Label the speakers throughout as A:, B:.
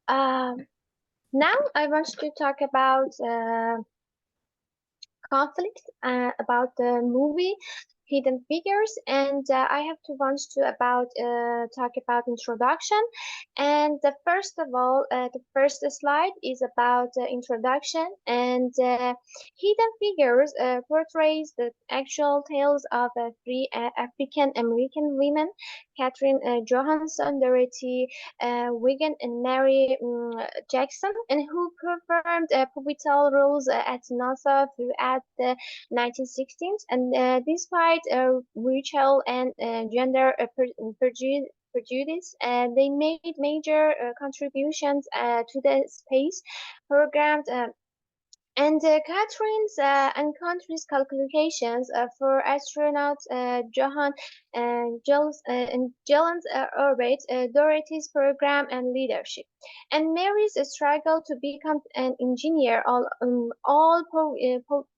A: Um, Now I want to talk about conflict about the movie Hidden Figures, and I have to want to about talk about introduction. And first of all, the first slide is about introduction, and Hidden Figures portrays the actual tales of three African American women: Catherine Johansson, Dorothy Wigan, and Mary Jackson, and who performed pivotal roles at NASA throughout the 1960s. And despite racial and gender prejudice, they made major contributions to the space program. And Catherine's and country's calculations for astronaut Johan and Jalen's orbit, Dorothy's program and leadership, and Mary's struggle to become an engineer, all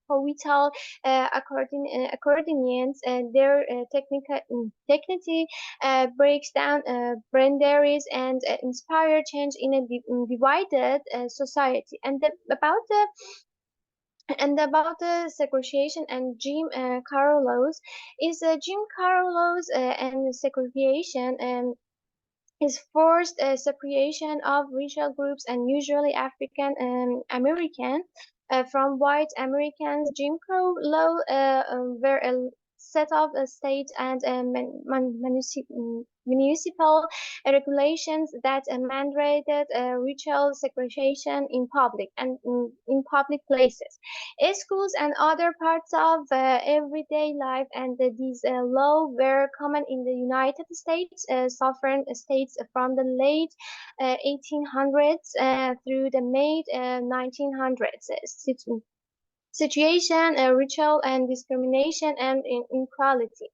A: pivotal accordions and their technically breaks down boundaries and inspire change in a divided society. About the and about the segregation and Jim Carroll's is Jim Carroll's and segregation is forced separation of racial groups and usually African American from white Americans. Jim Crow law were a set of state and municipal regulations that mandated racial segregation in public and in public places, schools, and other parts of everyday life. And these laws were common in the United States, sovereign states from the late 1800s through the mid 1900s. Situation, racial and discrimination, and inequality.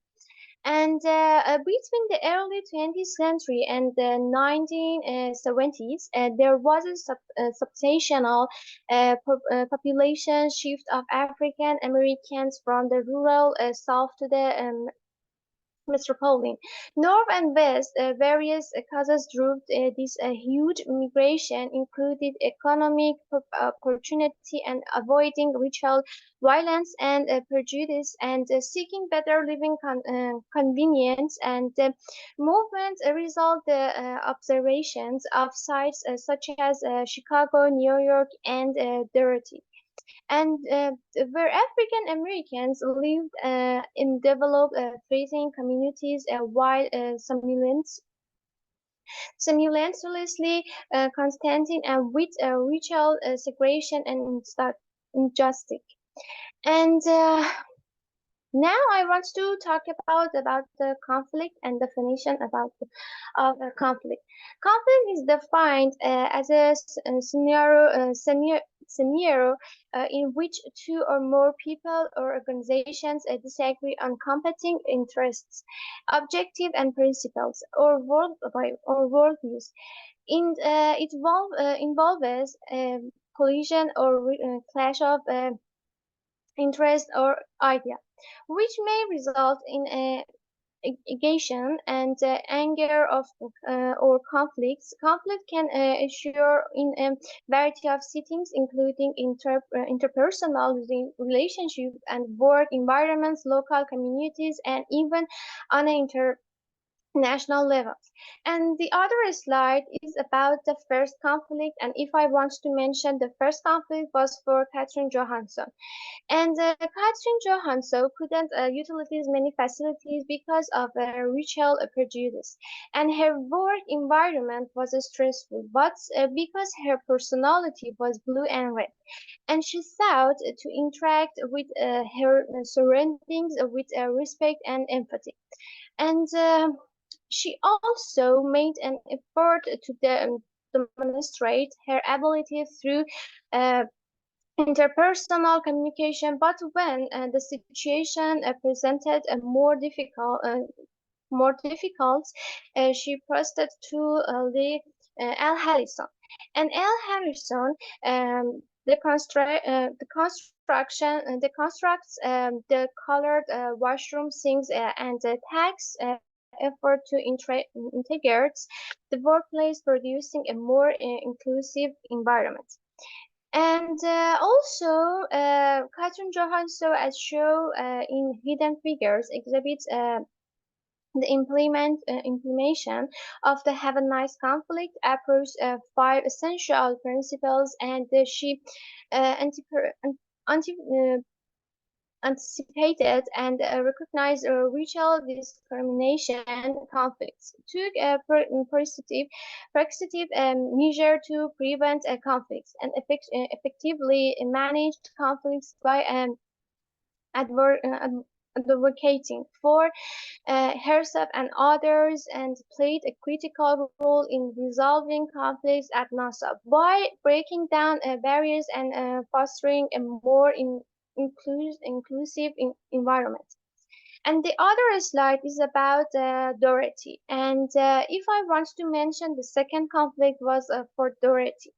A: And between the early 20th century and the 1970s, there was a substantial population shift of African Americans from the rural South to the metropolitan North and West. Various causes drove this huge migration, included economic opportunity and avoiding racial violence and prejudice, and seeking better living convenience. And movement result observations of sites such as Chicago, New York, and Dorothy, and where African Americans lived in developed facing communities, while simultaneously contending with racial segregation and injustice. And now I want to talk about the conflict and definition of the conflict. Conflict is defined as a scenario in which two or more people or organizations disagree on competing interests, objectives, and principles, or worldviews. Involves collision or clash of interest or idea, which may result in aggression and anger of or conflicts. Conflict can occur in a variety of settings, including interpersonal relationships and work environments, local communities, and even on an national levels. And the other slide is about the first conflict. And if I want to mention, the first conflict was for Catherine Johansson. And Catherine Johansson couldn't utilize many facilities because of racial prejudice, and her work environment was stressful, but because her personality was blue and red, and she sought to interact with her surroundings with respect and empathy. And she also made an effort to demonstrate her ability through uh, interpersonal communication, but when the situation presented a more difficult, she proceeded to the Al Harrison. And Al Harrison, the constructs the colored washroom sinks and the tags effort to integrate the workplace, producing a more inclusive environment. And also, Catherine Johansson, as shown in Hidden Figures, exhibits the implementation of the Have a Nice Conflict approach, five essential principles, and she anti, anti, anticipated and recognized racial discrimination conflicts, took a proactive measure to prevent conflicts, and effectively managed conflicts by advocating for herself and others, and played a critical role in resolving conflicts at NASA by breaking down barriers and fostering a more inclusive environment. And the other slide is about Dorothy. And if I want to mention, the second conflict was for Dorothy.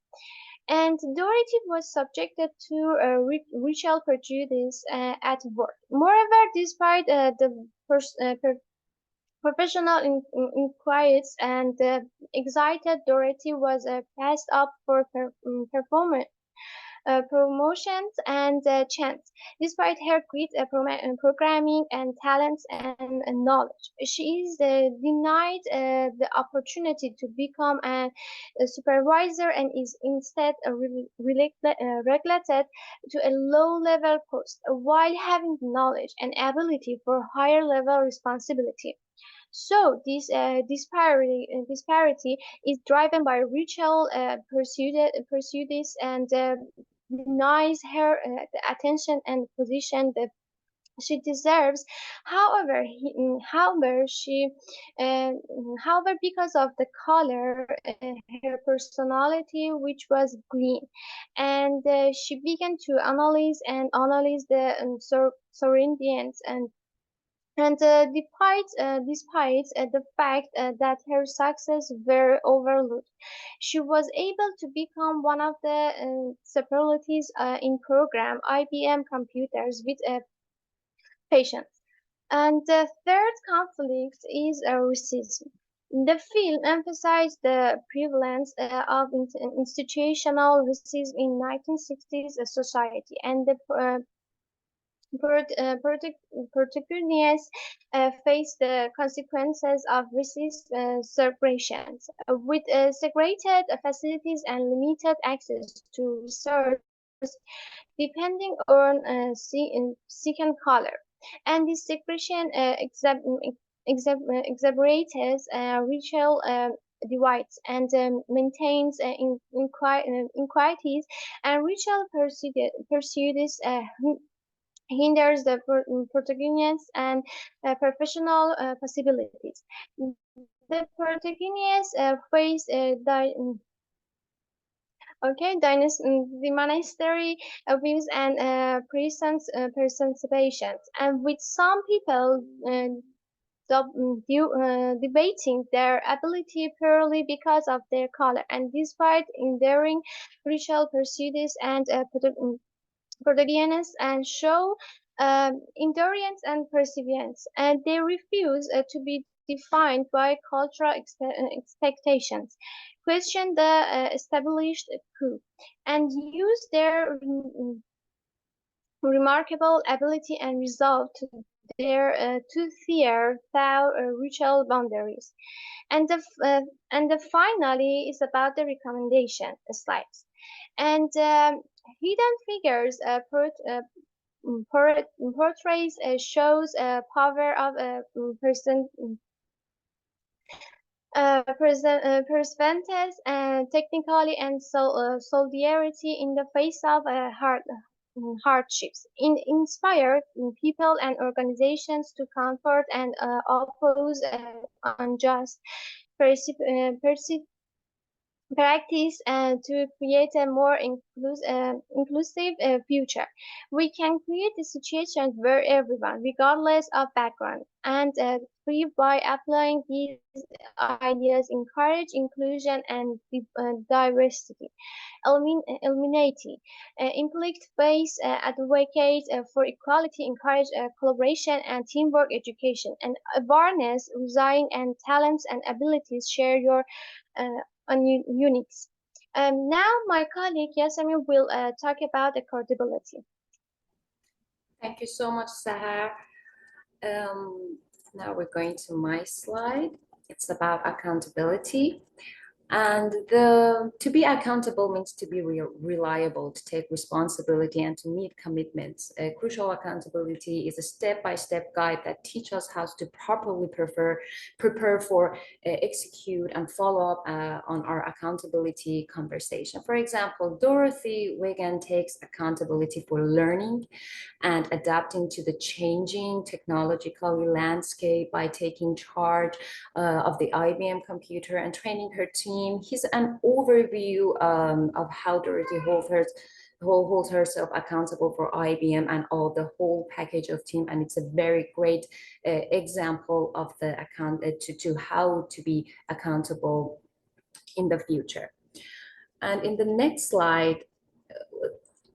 A: And Dorothy was subjected to racial prejudice at work. Moreover, despite the professional inquiries and excited, Dorothy was passed up for performance promotions and chance. Despite her great programming and talents and knowledge, she is denied the opportunity to become a supervisor, and is instead relegated to a low-level post while having knowledge and ability for higher-level responsibility. So this disparity is driven by racial pursuits, and denies her the attention and position that she deserves. However, uh, because of the color, her personality, which was green, and she began to analyze the surroundings, and despite the fact that her success were overlooked, she was able to become one of the specialties in program IBM computers with patients. And the third conflict is racism. The film emphasized the prevalence of institutional racism in 1960s society, and the protagonists face the consequences of racist separations, with segregated facilities and limited access to resources depending on second color. And this segregation exacerbates racial divides, and maintains inequalities, and racial pursuits hinders the protagonists and professional possibilities. The protagonists face the monastery views and presentations, and with some people debating their ability purely because of their color, and despite enduring racial pursuits and protagonists and show endurance and perseverance, and they refuse to be defined by cultural expectations, question the established coup, and use their remarkable ability and resolve to tear through ritual boundaries. And the finally is about the recommendation slides. And Hidden Figures portrays shows power of a person perseverance and technically and solidarity in the face of hardships. Inspire people and organizations to comfort and oppose unjust persecution practice and to create a more inclusive future. We can create a situation where everyone, regardless of background, and thrive by applying these ideas, encourage inclusion and diversity, eliminating intellect-based advocate for equality, encourage collaboration and teamwork education, and awareness, design and talents and abilities, share your uh, on Unix. Now my colleague Yasemin will talk about accountability.
B: Thank you so much, Sahar. Um, Now we're going to my slide. It's about accountability. And to be accountable means to be reliable, to take responsibility, and to meet commitments. Crucial accountability is a step-by-step guide that teaches us how to properly prepare for, execute, and follow up on our accountability conversation. For example, Dorothy Wigan takes accountability for learning and adapting to the changing technological landscape by taking charge of the IBM computer and training her team. Here's an overview of how Dorothy holds herself accountable for IBM and all the whole package of team, and it's a very great example of the to how to be accountable in the future. And in the next slide,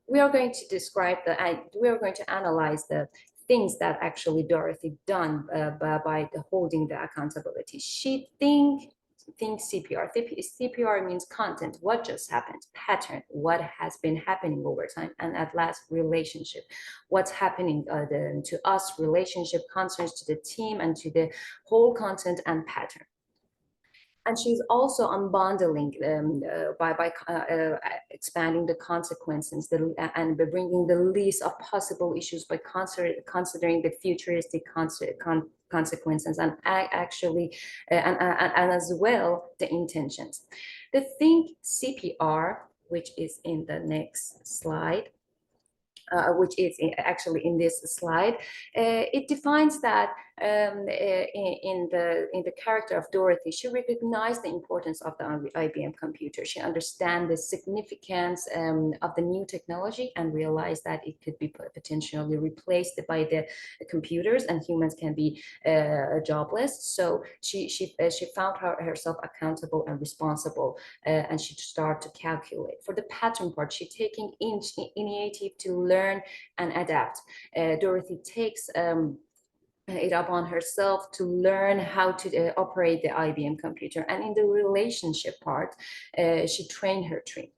B: we are going to describe we are going to analyze the things that actually Dorothy done by holding the accountability. She thinks CPR. CPR means content, what just happened, pattern, what has been happening over time, and at last relationship, what's happening to us, relationship concerns to the team and to the whole content and pattern. And she's also unbundling by expanding the consequences and bringing the list of possible issues by considering the futuristic consequences and actually and as well the intentions. The think CPR, which is in the next slide, which is actually in this slide, it defines that in the character of Dorothy, she recognized the importance of the IBM computer. She understands the significance of the new technology and realized that it could be potentially replaced by the computers and humans can be jobless. So she found herself accountable and responsible, and she started to calculate. For the pattern part, she taking initiative to learn and adapt. Dorothy takes it upon herself to learn how to operate the IBM computer. And in the relationship part, she trained her team.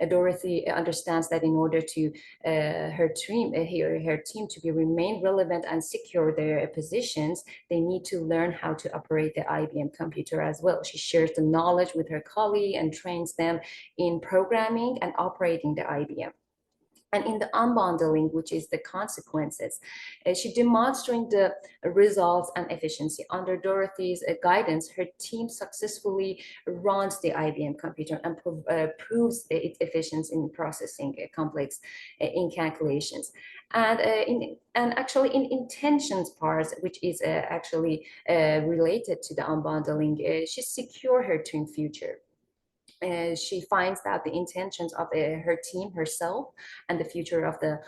B: Dorothy understands that in order to her team to be remain relevant and secure their positions, they need to learn how to operate the IBM computer as well. She shares the knowledge with her colleague and trains them in programming and operating the IBM. And in the unbundling, which is the consequences, she demonstrating the results and efficiency. Under Dorothy's guidance, her team successfully runs the IBM computer and proves its efficiency in processing complex in calculations. And actually in intentions parts, which is actually related to the unbundling, she secure her team future. She finds that the intentions of her team, herself, and the future of the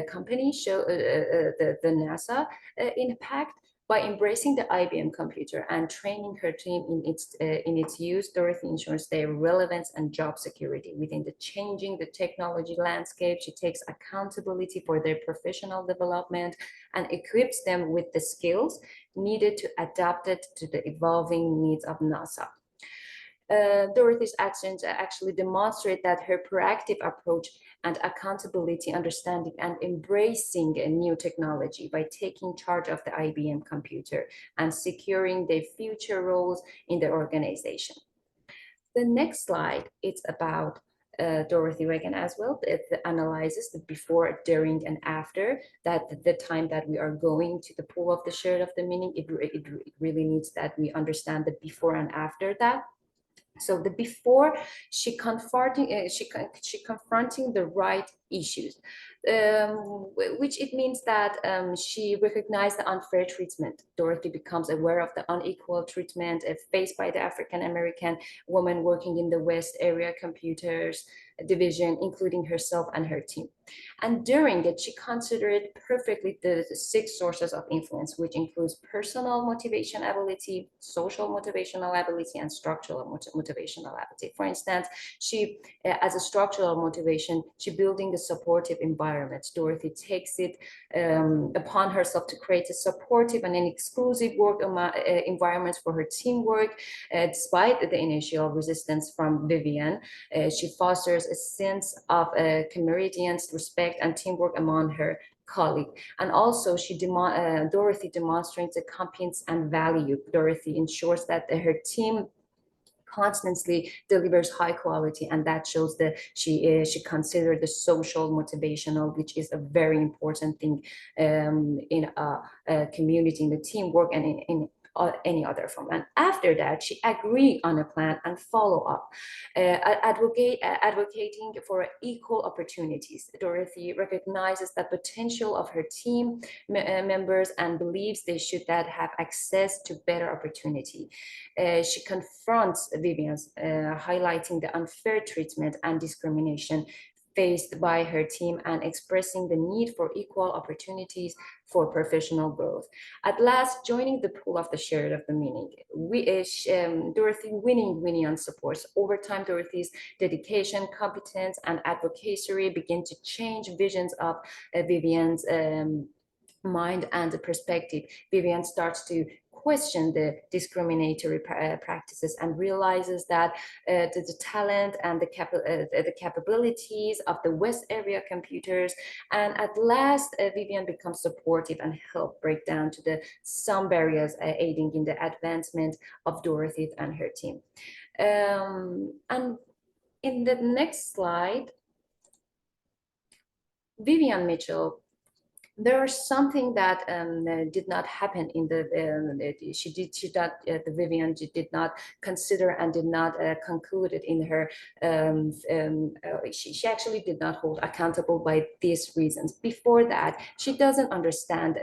B: company show the NASA impact. By embracing the IBM computer and training her team in its use, Dorothy ensures their relevance and job security within the changing the technology landscape. She takes accountability for their professional development and equips them with the skills needed to adapt it to the evolving needs of NASA. Dorothy's actions actually demonstrate that her proactive approach and accountability, understanding and embracing a new technology by taking charge of the IBM computer and securing their future roles in the organization. The next slide, it's about Dorothy Reagan as well. It analyzes the before, during, and after, that the time that we are going to the pool of the share of the meaning, it really needs that we understand the before and after that. So the before, she confronting the right issues, which it means that she recognized the unfair treatment. Dorothy becomes aware of the unequal treatment faced by the African American woman working in the West Area Computers Division, including herself and her team. And during it, she considered perfectly the six sources of influence, which includes personal motivation ability, social motivational ability, and structural motivational ability. For instance, she, as a structural motivation, she building a supportive environment. Dorothy takes it upon herself to create a supportive and an exclusive work environment for her teamwork. Despite the initial resistance from Vivian, she fosters a sense of camaraderie, respect, and teamwork among her colleague. And also Dorothy demonstrates the competence and value. Dorothy ensures that her team constantly delivers high quality, and that shows that she considered the social motivational, which is a very important thing in a community, in the teamwork, and in any other form. And after that, she agreed on a plan and follow up, advocating for equal opportunities. Dorothy recognizes the potential of her team members and believes they should have access to better opportunity. She confronts Vivian's, highlighting the unfair treatment and discrimination faced by her team and expressing the need for equal opportunities for professional growth. At last, joining the pool of the shared of the meaning, Dorothy winning Vivian's supports. Over time, Dorothy's dedication, competence, and advocacy begin to change visions of Vivian's mind and the perspective. Vivian starts to question the discriminatory practices and realizes that the talent and the capabilities of the West Area Computers. And at last, Vivian becomes supportive and help break down to some barriers, aiding in the advancement of Dorothy and her team. And in the next slide, Vivian Mitchell, there was something that did not happen in the Vivian did not consider and did not conclude it in her she actually did not hold accountable by these reasons. Before that, she doesn't understand,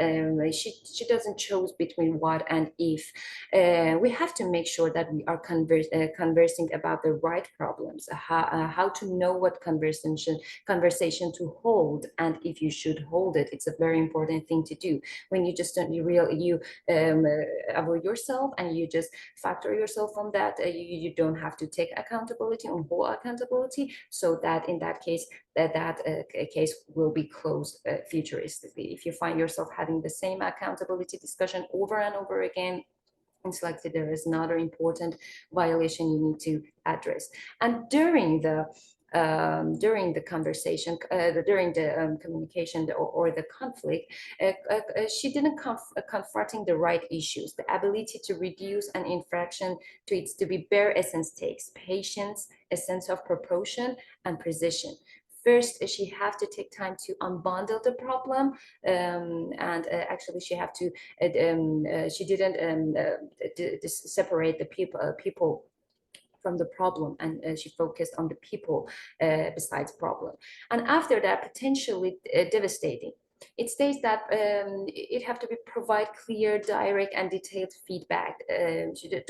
B: she doesn't choose between what and if. We have to make sure that we are conversing about the right problems, how to know what conversation to hold, and if you should hold it. It's a very important thing to do. When you just don't, you avoid yourself and you just factor yourself from that, you don't have to take accountability on whole accountability, so that in that case that case will be closed futuristically. If you find yourself having the same accountability discussion over and over again, it's like there is another important violation you need to address. And during the conversation, during the communication or the conflict, she didn't confronting the right issues. The ability to reduce an infraction to its to be bare essence takes patience, a sense of proportion, and precision. First, she have to take time to unbundle the problem, and actually she have to she didn't separate the people from the problem, and she focused on the people besides problem. And after that, potentially devastating. It states that it have to be provide clear, direct, and detailed feedback. It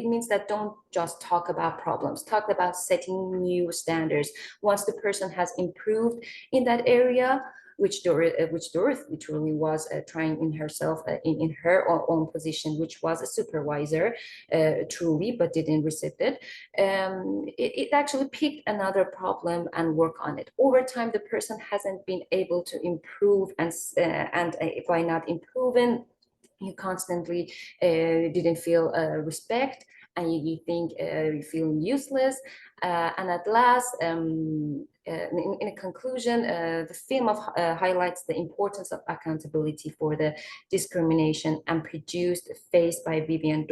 B: means that don't just talk about problems. Talk about setting new standards. Once the person has improved in that area, which Dorothy literally was trying in herself, in her own position, which was a supervisor, truly, but didn't receive it. It actually picked another problem and work on it. Over time, the person hasn't been able to improve, and by not improving, you constantly didn't feel respect, and you think you feel useless. And at last, in a conclusion, the film highlights the importance of accountability for the discrimination and prejudice faced by Vivian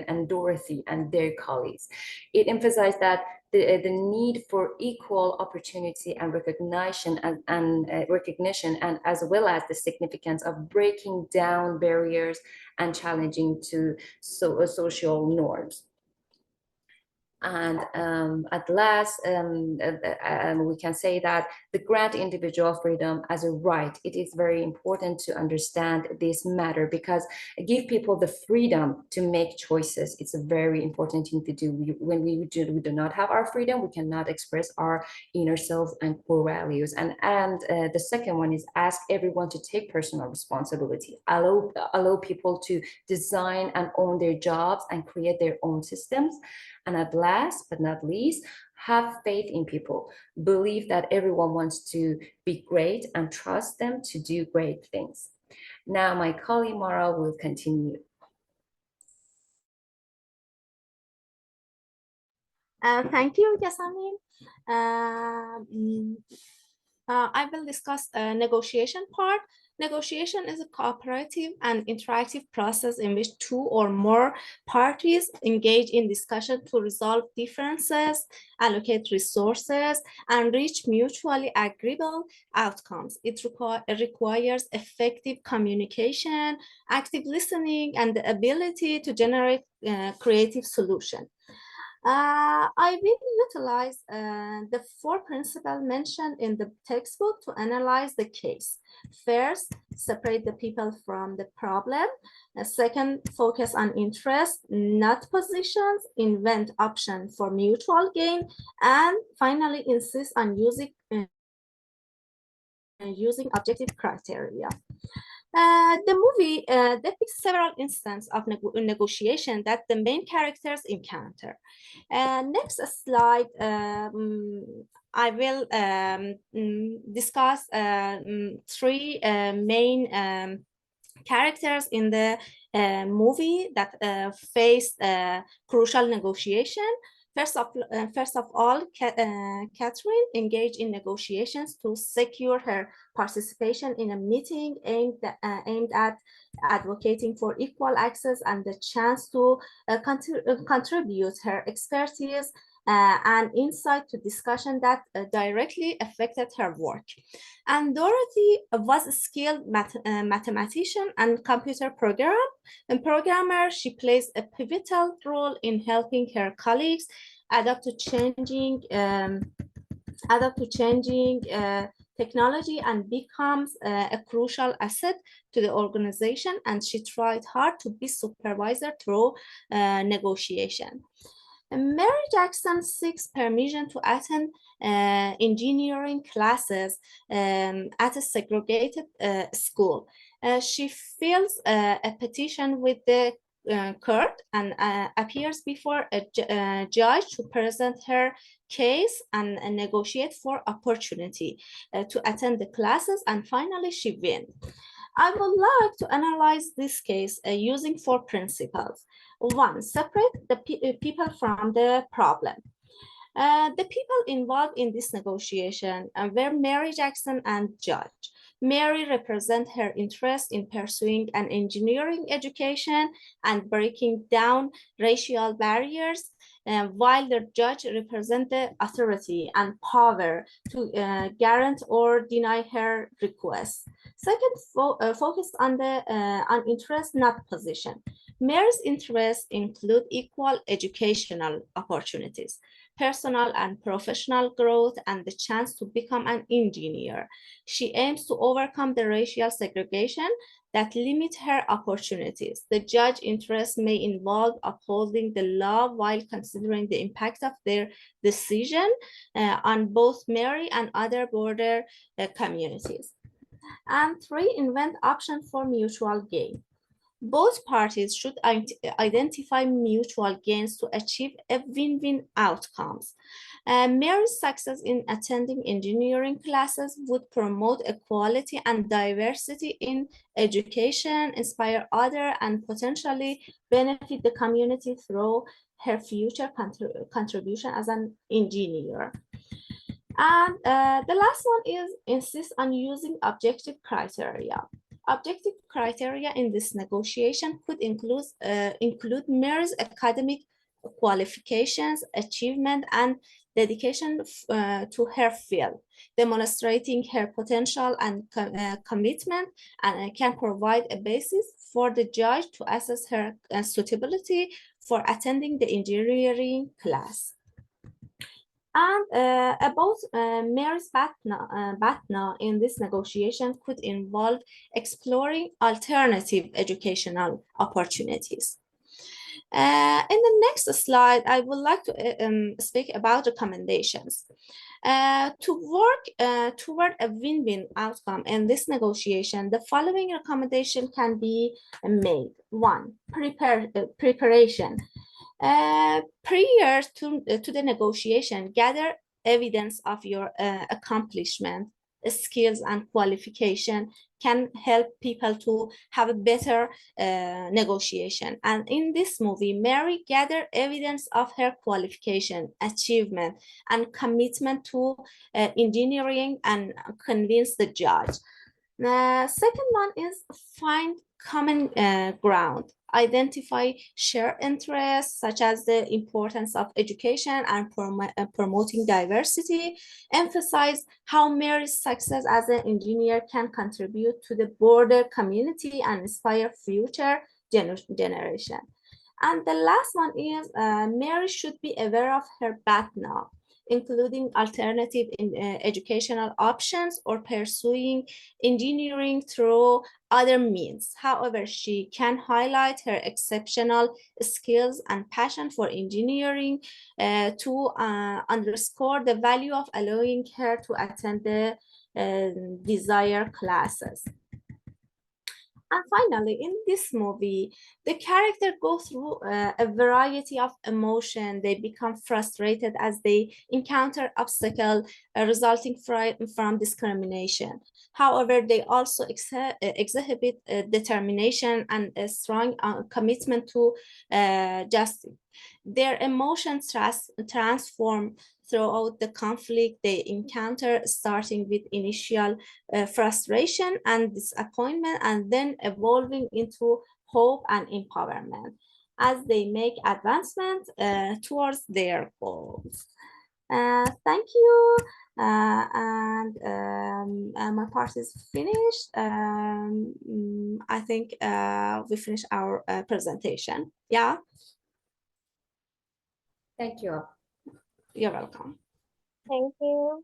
B: and Dorothy and their colleagues. It emphasized that the need for equal opportunity and recognition and as well as the significance of breaking down barriers and challenging to social norms. And at last, we can say that the grant individual freedom as a right. It is very important to understand this matter, because it gives people the freedom to make choices. It's a very important thing to do. When we do not have our freedom, we cannot express our inner self and core values. And the second one is ask everyone to take personal responsibility. Allow people to design and own their jobs and create their own systems. And at last but not least, have faith in people. Believe that everyone wants to be great and trust them to do great things. Now, my colleague Maral will continue.
C: Thank you, Yasamin. I will discuss negotiation part. Negotiation is a cooperative and interactive process in which two or more parties engage in discussion to resolve differences, allocate resources, and reach mutually agreeable outcomes. It requires effective communication, active listening, and the ability to generate creative solutions. I will utilize the four principles mentioned in the textbook to analyze the case. First, separate the people from the problem. Second, focus on interest, not positions, invent options for mutual gain. And finally, insist on using objective criteria. The movie depicts several instances of negotiation that the main characters encounter. Next slide, I will discuss three main characters in the movie that faced crucial negotiation. First of all, Catherine engaged in negotiations to secure her participation in a meeting aimed at advocating for equal access and the chance to contribute her expertise and insight to discussion that directly affected her work. And Dorothy was a skilled mathematician and computer programmer. She plays a pivotal role in helping her colleagues adapt to changing technology and becomes a crucial asset to the organization. And she tried hard to be supervisor through negotiation. Mary Jackson seeks permission to attend engineering classes at a segregated school. She fills a petition with the court and appears before a judge to present her case and negotiate for opportunity to attend the classes, and finally she wins. I would like to analyze this case using four principles. One, separate the people from the problem. The people involved in this negotiation were Mary Jackson and Judge. Mary represents her interest in pursuing an engineering education and breaking down racial barriers, while the judge represents the authority and power to grant or deny her request. Second, focus on interest, not position. Mary's interests include equal educational opportunities, personal and professional growth, and the chance to become an engineer. She aims to overcome the racial segregation that limit her opportunities. The judge's interests may involve upholding the law while considering the impact of their decision on both Mary and other border communities. And three, invent options for mutual gain. Both parties should identify mutual gains to achieve a win-win outcomes. Mary's success in attending engineering classes would promote equality and diversity in education, inspire others, and potentially benefit the community through her future contribution as an engineer. And the last one is insist on using objective criteria. Objective criteria in this negotiation could include Mary's academic qualifications, achievement, and dedication to her field, demonstrating her potential and commitment, and can provide a basis for the judge to assess her suitability for attending the engineering class. And about Mary's Batna in this negotiation could involve exploring alternative educational opportunities. In the next slide, I would like to speak about recommendations. To work toward a win-win outcome in this negotiation, the following recommendation can be made. 1. Preparation. Prior to the negotiation, gather evidence of your accomplishment, skills, and qualification can help people to have a better negotiation. And in this movie, Mary gathered evidence of her qualification, achievement, and commitment to engineering and convince the judge. The second one is find common ground. Identify shared interests such as the importance of education and promoting diversity. Emphasize how Mary's success as an engineer can contribute to the broader community and inspire future generation. And the last one is Mary should be aware of her background, including alternative educational options or pursuing engineering through other means. However, she can highlight her exceptional skills and passion for engineering to underscore the value of allowing her to attend the desired classes. And finally, in this movie, the characters go through a variety of emotion. They become frustrated as they encounter obstacles resulting from discrimination. However, they also exhibit determination and a strong commitment to justice. Their emotions transform throughout the conflict they encounter, starting with initial frustration and disappointment, and then evolving into hope and empowerment as they make advancement towards their goals. Thank you. My part is finished. I think we finished our presentation. Yeah.
B: Thank you.
C: You're welcome.
A: Thank you.